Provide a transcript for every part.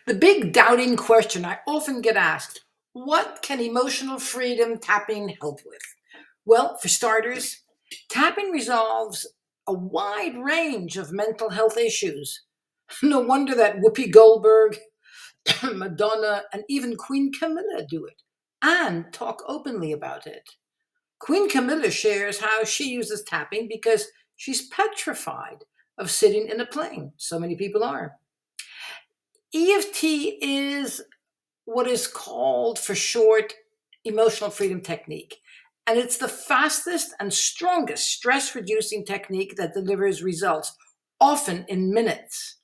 The big doubting question I often get asked, what can emotional freedom tapping help with? Well, for starters, tapping resolves a wide range of mental health issues. No wonder that Whoopi Goldberg, Madonna, and even Queen Camilla do it and talk openly about it. Queen Camilla shares how she uses tapping because she's petrified of sitting in a plane. So many people are. EFT is what is called for short emotional freedom technique. And it's the fastest and strongest stress reducing technique that delivers results, often in minutes.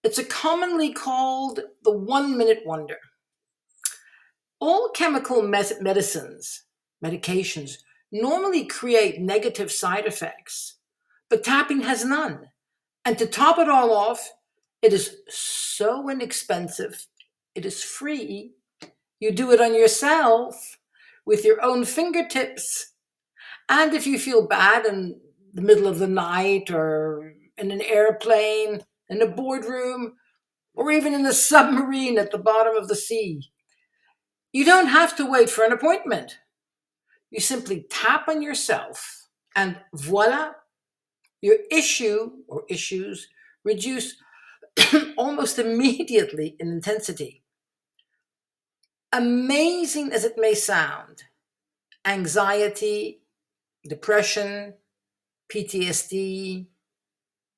It's a commonly called the 1 minute wonder. All chemical medicines, medications, normally create negative side effects, but tapping has none. And to top it all off, it is so inexpensive, it is free. You do it on yourself with your own fingertips. And if you feel bad in the middle of the night or in an airplane, in a boardroom, or even in a submarine at the bottom of the sea, you don't have to wait for an appointment. You simply tap on yourself, and voila, your issue or issues reduce almost immediately in intensity. Amazing as it may sound, anxiety, depression, PTSD,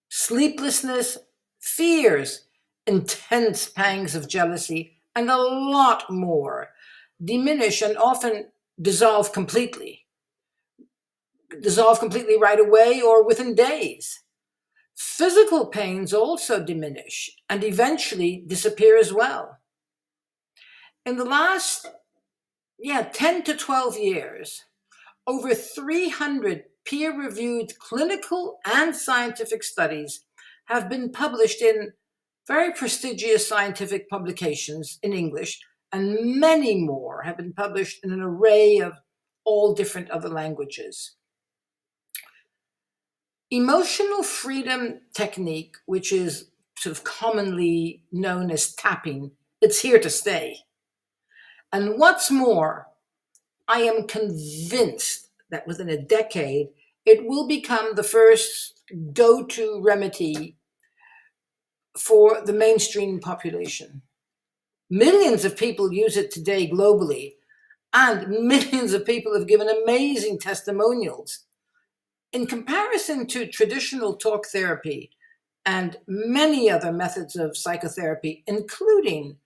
sleeplessness, fears, intense pangs of jealousy, and a lot more diminish and often dissolve completely. Dissolve completely right away or within days. Physical pains also diminish and eventually disappear as well. In the last 10 to 12 years, over 300 peer reviewed clinical and scientific studies have been published in very prestigious scientific publications in English, and many more have been published in an array of all different other languages. Emotional freedom technique, which is sort of commonly known as tapping, it's here to stay. And what's more, I am convinced that within a decade, it will become the first go to remedy for the mainstream population. Millions of people use it today globally, and millions of people have given amazing testimonials. In comparison to traditional talk therapy and many other methods of psychotherapy, including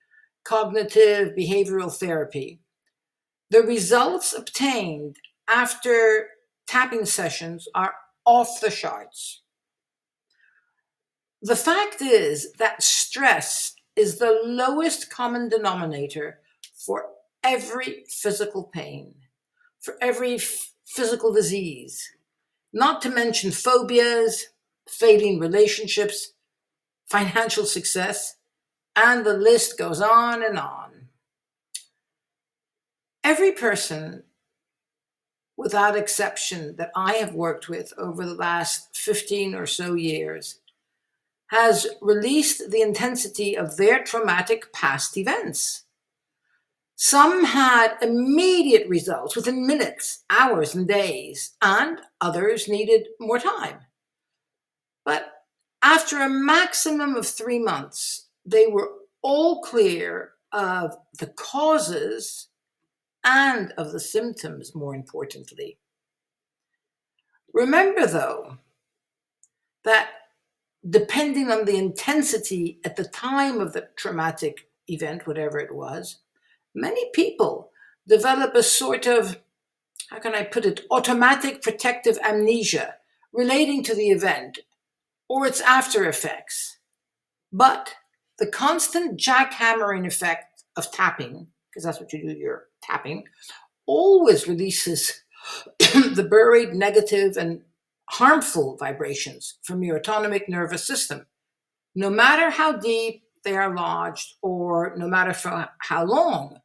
cognitive behavioral therapy, the results obtained after tapping sessions are off the charts. The fact is that stress is the lowest common denominator for every physical pain, for every physical disease, not to mention phobias, failing relationships, financial success, and the list goes on and on. Every person, without exception, that I have worked with over the last 15 or so years has released the intensity of their traumatic past events. Some had immediate results within minutes, hours, and days, and others needed more time. But after a maximum of 3 months, they were all clear of the causes and of the symptoms, more importantly. Remember, though, that depending on the intensity at the time of the traumatic event, whatever it was, many people develop a sort of, how can I put it, automatic protective amnesia relating to the event or its after effects. But the constant jackhammering effect of tapping, because that's what you do, you're tapping, always releases the buried negative and harmful vibrations from your autonomic nervous system, no matter how deep they are lodged or no matter for how long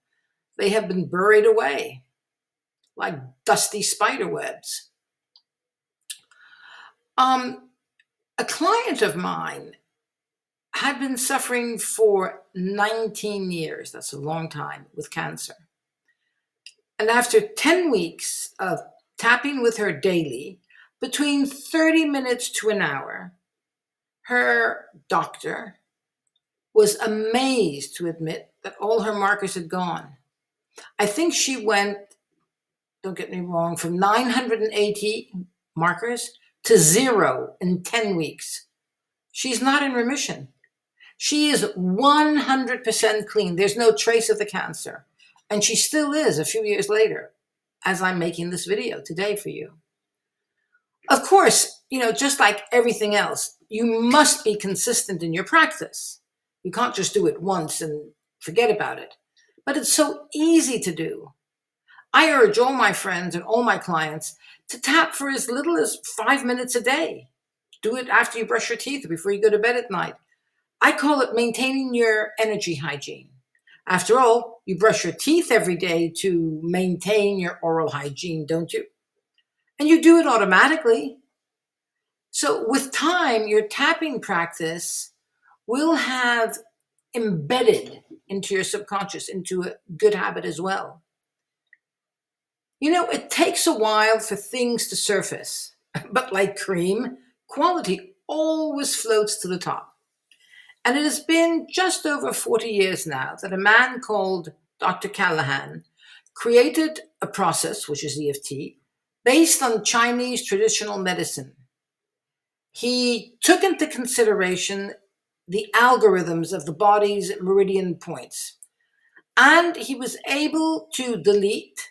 they have been buried away like dusty spider webs. A client of mine had been suffering for 19 years, that's a long time, with cancer. And after 10 weeks of tapping with her daily, between 30 minutes to an hour, her doctor was amazed to admit that all her markers had gone. I think she went, don't get me wrong, from 980 markers to zero in 10 weeks. She's not in remission. She is 100% clean. There's no trace of the cancer. And she still is a few years later, as I'm making this video today for you. Of course, just like everything else, you must be consistent in your practice. You can't just do it once and forget about it. But it's so easy to do. I urge all my friends and all my clients to tap for as little as 5 minutes a day. Do it after you brush your teeth or before you go to bed at night. I call it maintaining your energy hygiene. After all, you brush your teeth every day to maintain your oral hygiene, don't you? And you do it automatically. So with time, your tapping practice will have embedded into your subconscious, into a good habit as well. It takes a while for things to surface, but like cream, quality always floats to the top. And it has been just over 40 years now that a man called Dr. Callahan created a process, which is EFT, based on Chinese traditional medicine. He took into consideration the algorithms of the body's meridian points, and he was able to delete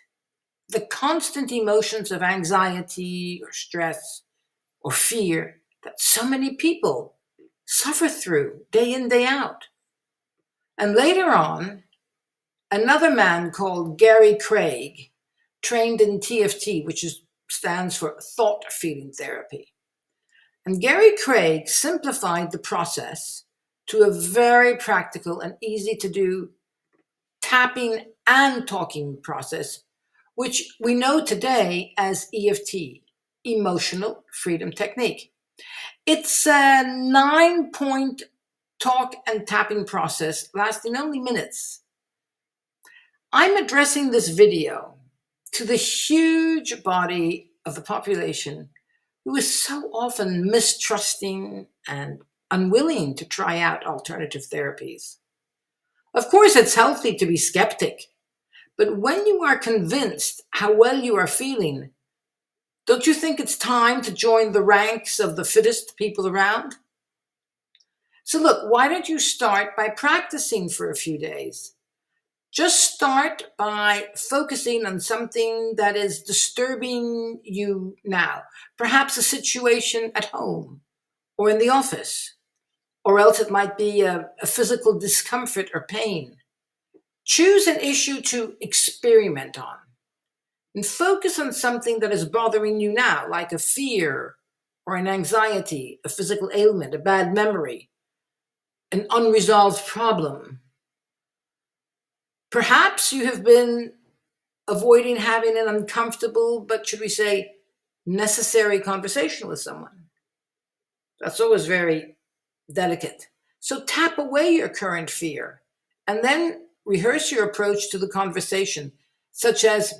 the constant emotions of anxiety or stress or fear that so many people suffer through day in, day out. And later on, another man called Gary Craig, trained in TFT, which stands for thought feeling therapy. And Gary Craig simplified the process to a very practical and easy to do tapping and talking process, which we know today as EFT, Emotional Freedom Technique. It's a 9-point talk and tapping process lasting only minutes. I'm addressing this video to the huge body of the population who is so often mistrusting and unwilling to try out alternative therapies. Of course, it's healthy to be skeptic, but when you are convinced how well you are feeling, don't you think it's time to join the ranks of the fittest people around? So look, why don't you start by practicing for a few days? Just start by focusing on something that is disturbing you now. Perhaps a situation at home or in the office, or else it might be a physical discomfort or pain. Choose an issue to experiment on and focus on something that is bothering you now, like a fear or an anxiety, a physical ailment, a bad memory, an unresolved problem. Perhaps you have been avoiding having an uncomfortable, but should we say, necessary conversation with someone. That's always very delicate. So tap away your current fear and then rehearse your approach to the conversation, such as,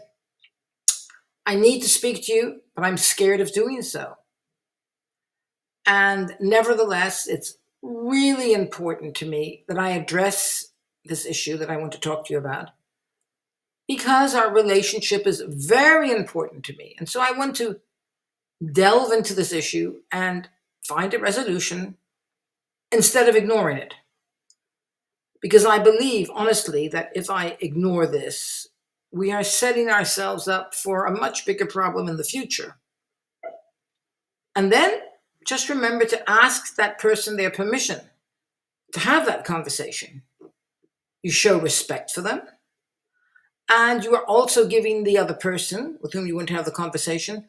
I need to speak to you, but I'm scared of doing so. And nevertheless, it's really important to me that I address this issue that I want to talk to you about, because our relationship is very important to me. And so I want to delve into this issue and find a resolution instead of ignoring it. Because I believe, honestly, that if I ignore this, we are setting ourselves up for a much bigger problem in the future. And then just remember to ask that person their permission to have that conversation. You show respect for them. And you are also giving the other person with whom you want to have the conversation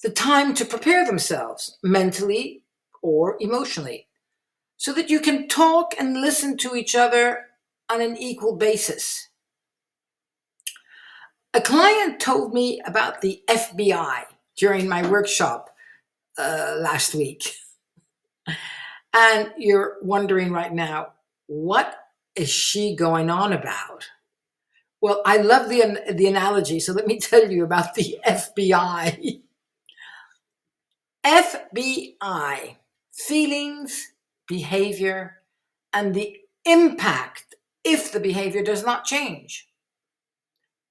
the time to prepare themselves mentally or emotionally, so that you can talk and listen to each other on an equal basis. A client told me about the FBI during my workshop last week. And you're wondering right now, what is she going on about? Well, I love the analogy, so let me tell you about the FBI. FBI, feelings, behavior, and the impact if the behavior does not change.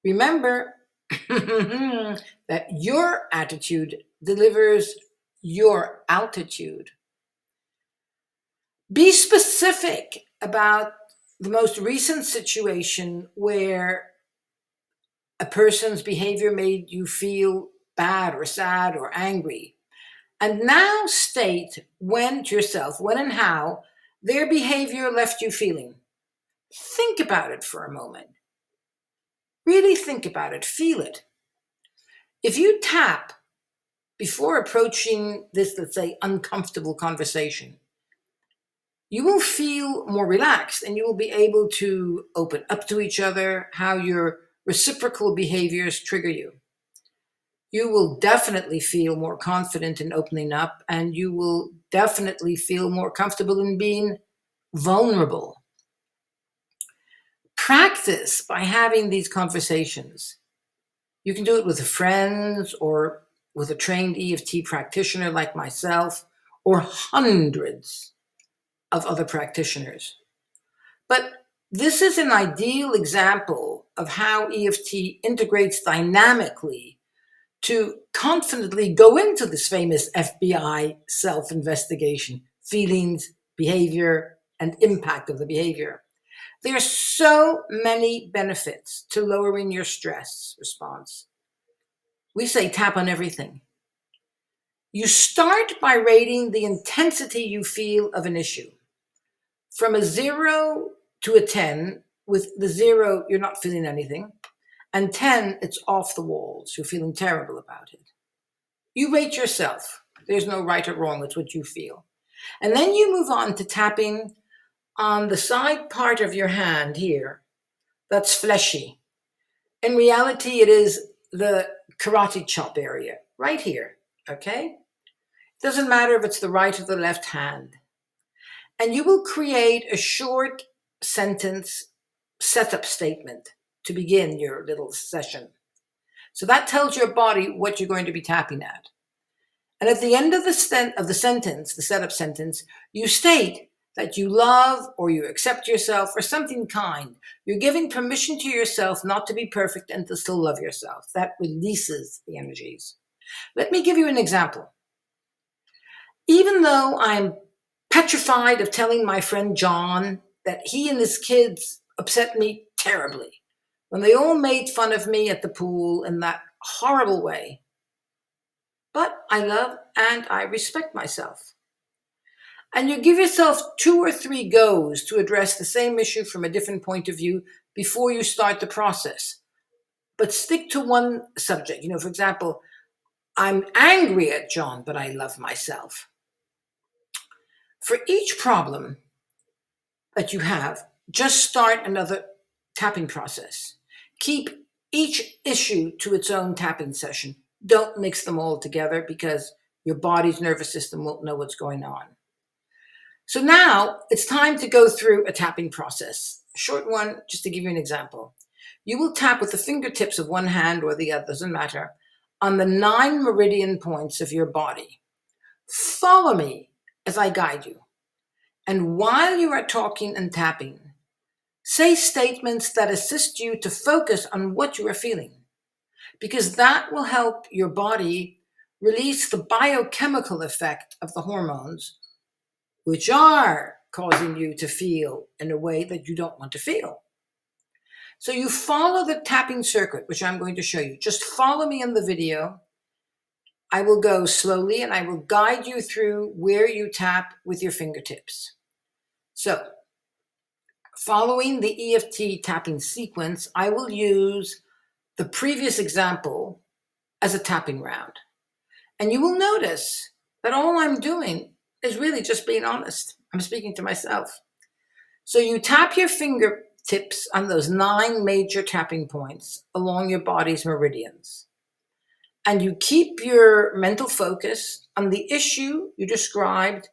Remember that your attitude delivers your altitude. Be specific about the most recent situation where a person's behavior made you feel bad or sad or angry. And now state when to yourself, when and how their behavior left you feeling. Think about it for a moment. Really think about it, feel it. If you tap before approaching this, let's say, uncomfortable conversation, you will feel more relaxed and you will be able to open up to each other, how your reciprocal behaviors trigger you. You will definitely feel more confident in opening up, and you will definitely feel more comfortable in being vulnerable. Practice by having these conversations. You can do it with friends or with a trained EFT practitioner like myself, or hundreds of other practitioners. But this is an ideal example of how EFT integrates dynamically to confidently go into this famous FBI self-investigation, feelings, behavior, and impact of the behavior. There are so many benefits to lowering your stress response. We say tap on everything. You start by rating the intensity you feel of an issue. From a 0 to a 10, with the 0, you're not feeling anything, and 10, it's off the walls. You're feeling terrible about it. You rate yourself. There's no right or wrong. It's what you feel. And then you move on to tapping on the side part of your hand here that's fleshy. In reality, it is the karate chop area right here, okay? Doesn't matter if it's the right or the left hand. And you will create a short sentence setup statement to begin your little session. So that tells your body what you're going to be tapping at. And at the end of the sentence, the setup sentence, you state that you love or you accept yourself or something kind. You're giving permission to yourself not to be perfect and to still love yourself. That releases the energies. Let me give you an example. Even though I'm petrified of telling my friend John that he and his kids upset me terribly when they all made fun of me at the pool in that horrible way, but I love and I respect myself. And you give yourself 2 or 3 goes to address the same issue from a different point of view before you start the process. But stick to one subject. For example, I'm angry at John, but I love myself. For each problem that you have, just start another tapping process. Keep each issue to its own tapping session. Don't mix them all together because your body's nervous system won't know what's going on. So now it's time to go through a tapping process. A short one, just to give you an example. You will tap with the fingertips of one hand or the other, doesn't matter, on the 9 meridian points of your body. Follow me as I guide you. And while you are talking and tapping, say statements that assist you to focus on what you are feeling, because that will help your body release the biochemical effect of the hormones, which are causing you to feel in a way that you don't want to feel. So you follow the tapping circuit, which I'm going to show you. Just follow me in the video. I will go slowly and I will guide you through where you tap with your fingertips. So, following the EFT tapping sequence, I will use the previous example as a tapping round. And you will notice that all I'm doing is really just being honest. I'm speaking to myself. So you tap your fingertips on those 9 major tapping points along your body's meridians. And you keep your mental focus on the issue you described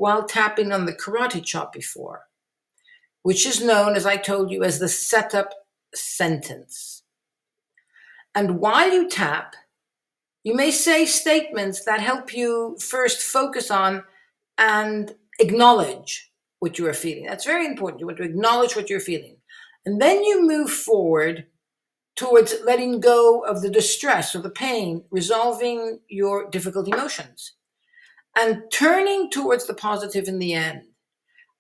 while tapping on the karate chop before, which is known, as I told you, as the setup sentence. And while you tap, you may say statements that help you first focus on and acknowledge what you are feeling. That's very important. You want to acknowledge what you're feeling. And then you move forward towards letting go of the distress or the pain, resolving your difficult emotions, and turning towards the positive in the end.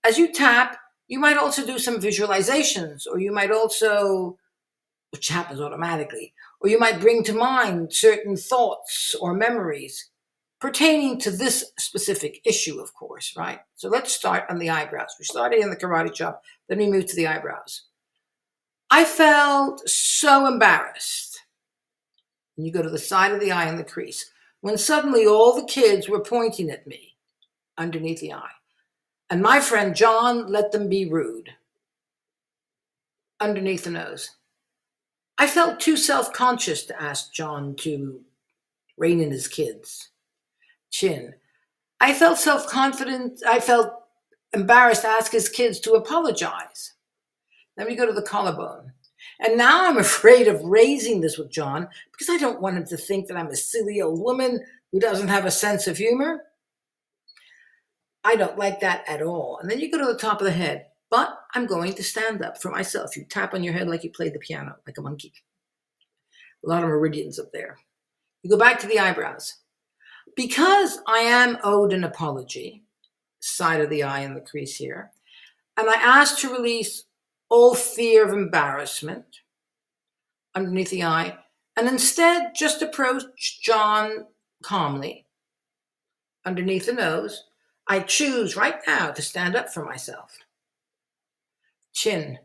As you tap, you might also do some visualizations, or you might also, which happens automatically, or you might bring to mind certain thoughts or memories pertaining to this specific issue, of course, right? So let's start on the eyebrows. We started in the karate chop, then we moved to the eyebrows. I felt so embarrassed. And you go to the side of the eye and the crease, when suddenly all the kids were pointing at me underneath the eye. And my friend John let them be rude underneath the nose. I felt too self-conscious to ask John to rein in his kids. Chin. I felt self-confident. I felt embarrassed to ask his kids to apologize. Then we go to the collarbone. And now I'm afraid of raising this with John because I don't want him to think that I'm a silly old woman who doesn't have a sense of humor. I don't like that at all. And then you go to the top of the head. But I'm going to stand up for myself. You tap on your head like you played the piano, like a monkey. A lot of meridians up there. You go back to the eyebrows. Because I am owed an apology, side of the eye and the crease here, and I asked to release all fear of embarrassment underneath the eye, and instead just approach John calmly underneath the nose, I choose right now to stand up for myself. Chin.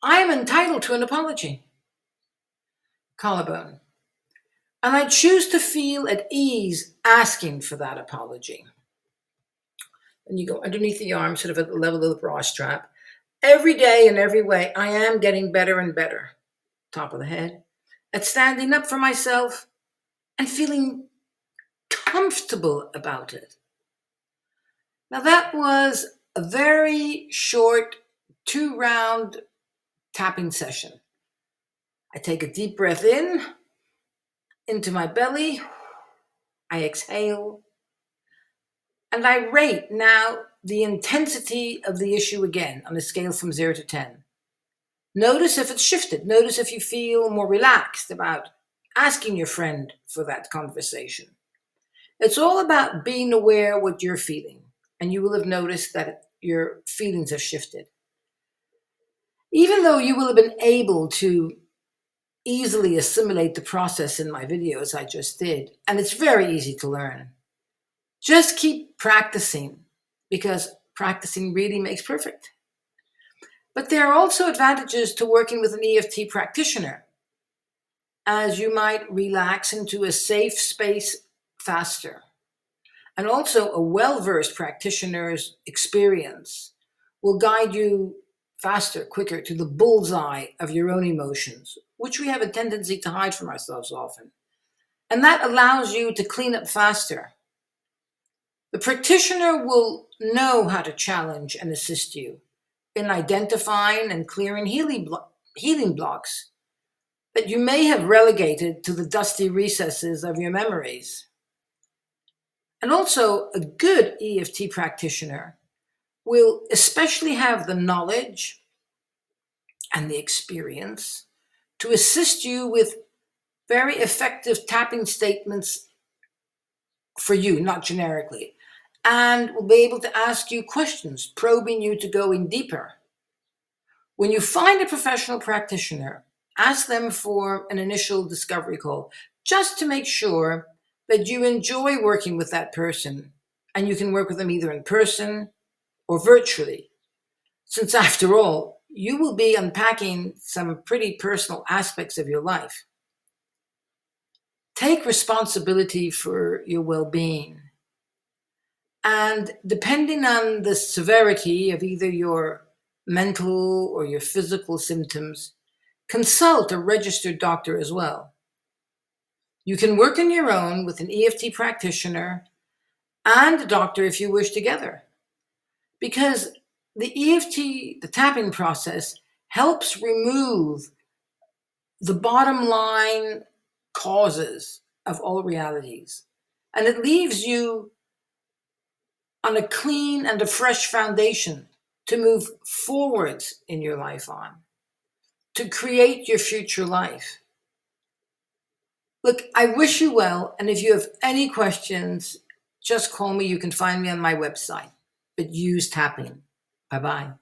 I am entitled to an apology. Collarbone. And I choose to feel at ease asking for that apology. And you go underneath the arm, sort of at the level of the bra strap. Every day in every way, I am getting better and better. Top of the head. At standing up for myself and feeling comfortable about it. Now that was a very short 2-round tapping session. I take a deep breath in, into my belly. I exhale. And I rate now the intensity of the issue again on a scale from 0 to 10. Notice if it's shifted. Notice if you feel more relaxed about asking your friend for that conversation. It's all about being aware what you're feeling, and you will have noticed that your feelings have shifted. Even though you will have been able to easily assimilate the process in my videos I just did, and it's very easy to learn, just keep practicing, because practicing really makes perfect. But there are also advantages to working with an EFT practitioner, as you might relax into a safe space faster. And also a well-versed practitioner's experience will guide you faster, quicker to the bullseye of your own emotions, which we have a tendency to hide from ourselves often. And that allows you to clean up faster. The practitioner will know how to challenge and assist you in identifying and clearing healing blocks that you may have relegated to the dusty recesses of your memories. And also, a good EFT practitioner will especially have the knowledge and the experience to assist you with very effective tapping statements for you, not generically, and will be able to ask you questions, probing you to go in deeper. When you find a professional practitioner, ask them for an initial discovery call, just to make sure that you enjoy working with that person and you can work with them either in person or virtually. Since after all, you will be unpacking some pretty personal aspects of your life. Take responsibility for your well-being. And depending on the severity of either your mental or your physical symptoms, consult a registered doctor as well. You can work on your own with an EFT practitioner and a doctor if you wish together. because the EFT, the tapping process, helps remove the bottom line causes of all realities. And it leaves you on a clean and a fresh foundation to move forward in your life on, to create your future life. Look, I wish you well. And if you have any questions, just call me. You can find me on my website, but use tapping. Bye-bye.